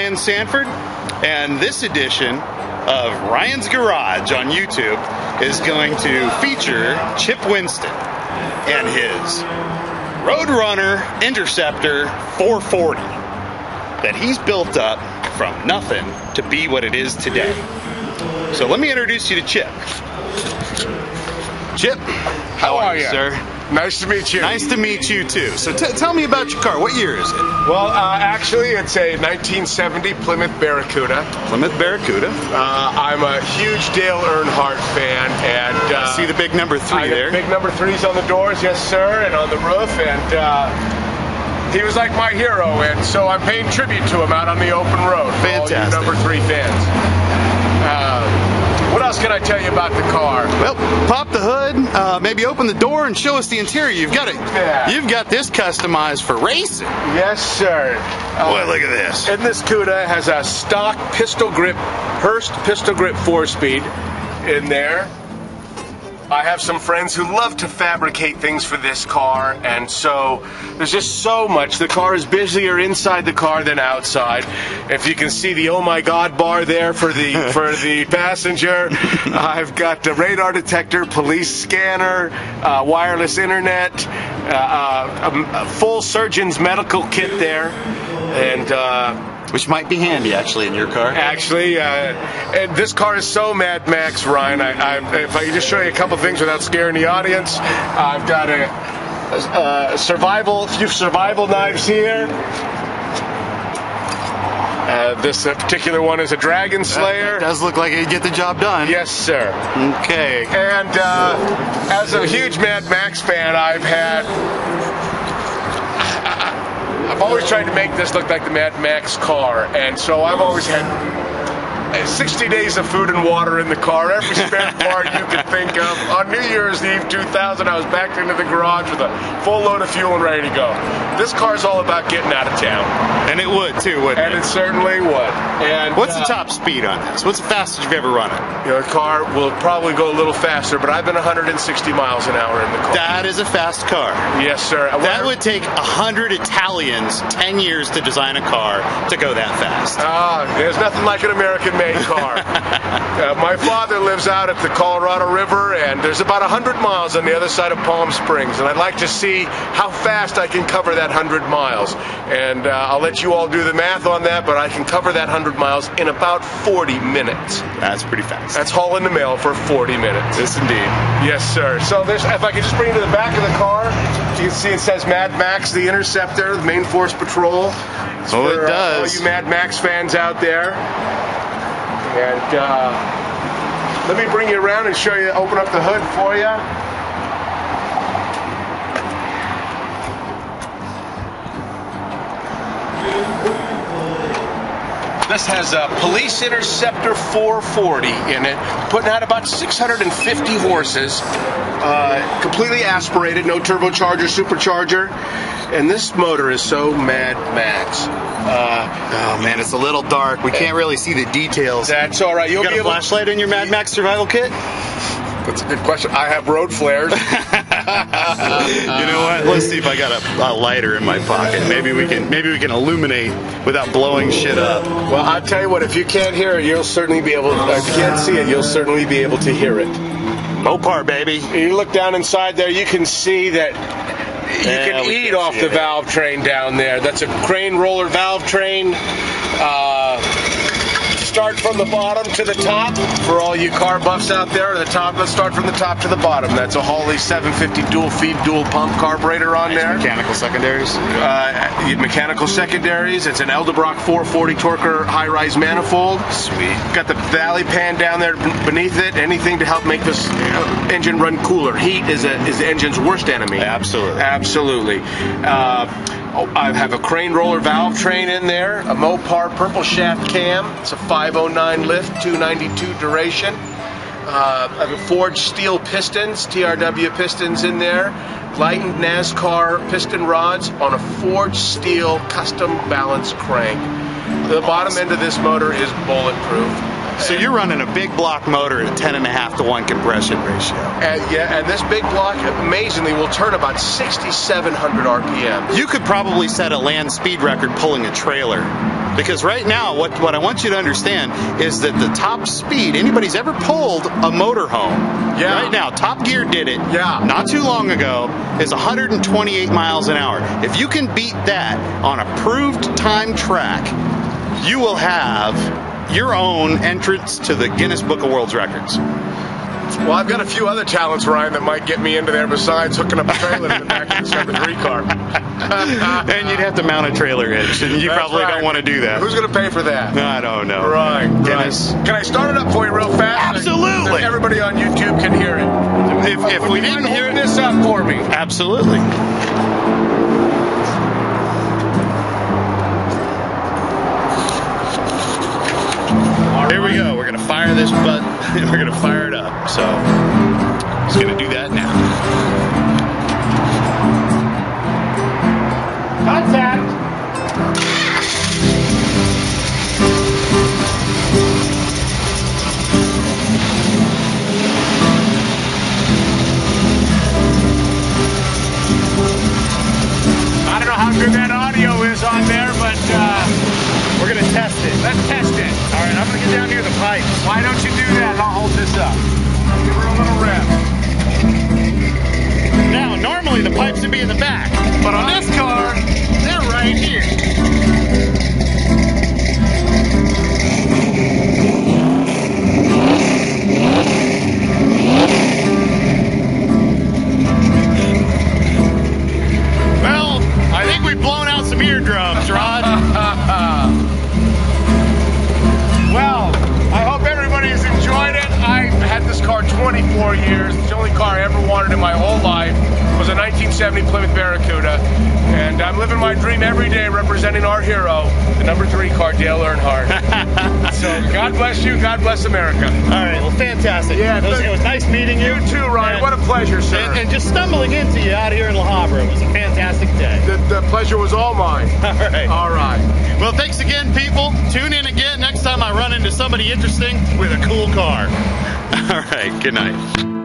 Ryan Sanford, and this edition of Ryan's Garage on YouTube is going to feature Chip Winston and his Roadrunner Interceptor 440 that he's built up from nothing to be what it is today. So let me introduce you to Chip. Chip, how are you, sir? Nice to meet you. Nice to meet you too. So tell me about your car. What year is it? Well, actually, it's a 1970 Plymouth Barracuda. Plymouth Barracuda. I'm a huge Dale Earnhardt fan, and I see the big number 3 there. Big number 3s on the doors, yes sir, and on the roof, and he was like my hero, and so I'm paying tribute to him out on the open road. Fantastic. All you number 3 fans. What else can I tell you about the car? Well, pop the hood, maybe open the door and show us the interior. You've got it. Yeah. You've got this customized for racing. Yes, sir. Boy, look at this. And this cuda has a stock pistol grip, Hurst pistol grip 4-speed in there. I have some friends who love to fabricate things for this car, and so there's just so much. The car is busier inside the car than outside. If you can see the oh my god bar there for the passenger, I've got the radar detector, police scanner, wireless internet, a full surgeon's medical kit there, and which might be handy, actually, in your car. Actually, and this car is so Mad Max, Ryan. If I could just show you a couple things without scaring the audience, I've got a few survival knives here. This particular one is a Dragon Slayer. It does look like it'd get the job done. Yes, sir. Okay. And as a huge Mad Max fan, I've always tried to make this look like the Mad Max car, and so I've always had 60 days of food and water in the car, every spare part you could think of. On New Year's Eve 2000, I was backed into the garage with a full load of fuel and ready to go. This car's all about getting out of town. And it would, too, wouldn't it? And it certainly would. And what's the top speed on this? What's the fastest you've ever run it? You know, the car will probably go a little faster, but I've been 160 miles an hour in the car. That is a fast car. Yes, sir. That would take 100 Italians 10 years to design a car to go that fast. There's nothing like an American-made car. My father lives out at the Colorado River, and there's about 100 miles on the other side of Palm Springs, and I'd like to see how fast I can cover that 100 miles. And I'll let you all do the math on that, but I can cover that 100 miles in about 40 minutes. That's pretty fast. That's hauling the mail for 40 minutes. Yes, indeed. Yes, sir. So if I could just bring you to the back of the car, you can see it says Mad Max, the Interceptor, the Main Force Patrol. It's oh, for, it does. all you Mad Max fans out there. And let me bring you around and show you, open up the hood for you. This has a Police Interceptor 440 in it, putting out about 650 horses, completely aspirated, no turbocharger, supercharger, and this motor is so Mad Max. Oh man, it's a little dark. We can't really see the details. That's all right. You got a flashlight in your Mad Max survival kit? That's a good question. I have road flares. You know what? Let's see if I got a lighter in my pocket. Maybe we can illuminate without blowing shit up. Well, I'll tell you what. If you can't hear it, you'll certainly be able. If you can't see it, you'll certainly be able to hear it. Mopar, baby. You look down inside there, you can see that. You can eat off the valve train down there. That's a crane roller valve train. Start from the bottom to the top. For all you car buffs out there, let's start from the top to the bottom. That's a Hawley 750 dual feed, dual pump carburetor on there. Mechanical secondaries. Mechanical secondaries. It's an Eldebrock 440 Torquer high-rise manifold. Sweet. Got the valley pan down there beneath it. Anything to help make this engine run cooler. Heat is the engine's worst enemy. Absolutely. Absolutely. I have a crane roller valve train in there, a Mopar purple shaft cam. It's a 509 lift, 292 duration. I have a forged steel pistons, TRW pistons in there. Lightened NASCAR piston rods on a forged steel custom balance crank. The bottom end of this motor is bulletproof. So you're running a big block motor at a 10.5 to 1 compression ratio. And this big block, amazingly, will turn about 6,700 RPM. You could probably set a land speed record pulling a trailer Because right now, what I want you to understand is that the top speed anybody's ever pulled a motorhome, right now, Top Gear did it not too long ago, is 128 miles an hour. If you can beat that on a proved time track, you will have your own entrance to the Guinness Book of World Records. Well, I've got a few other talents, Ryan, that might get me into there besides hooking up a trailer in the back of the 7.3 car. And you'd have to mount a trailer hitch, and you probably don't want to do that. Who's going to pay for that? I don't know. Right. Guinness. Can I start it up for you real fast? Absolutely. So everybody on YouTube can hear it. If we didn't hear this up for me. Absolutely. Here we go. We're going to fire this button. We're going to fire it up. So, just going to do that now. Contact. I don't know how good that audio is on there, but We're going to test it. let's test it. All right, I'm going to get down near the pipes. Why don't you do that? And I'll hold this up. Give her a little rev. Now, normally the pipes would be in the back, but on this car, they're right here. Well, I think we've blown out some eardrums, Rod. Well, I hope everybody's enjoyed it. I had this car 24 years. It's the only car I ever wanted in my whole life. It was a 1970 Plymouth Barracuda. And I'm living my dream every day representing our hero, the number 3 car, Dale Earnhardt. So God bless you. God bless America. All right, well, fantastic. Yeah, it was nice meeting you. You too, Ryan. And, what a pleasure, sir. And just stumbling into you out here in La Habra. It was a fantastic day. The pleasure was all mine. All right. All right. Well, thanks again, people. Tune in again next time I run into somebody interesting with a cool car. All right, good night.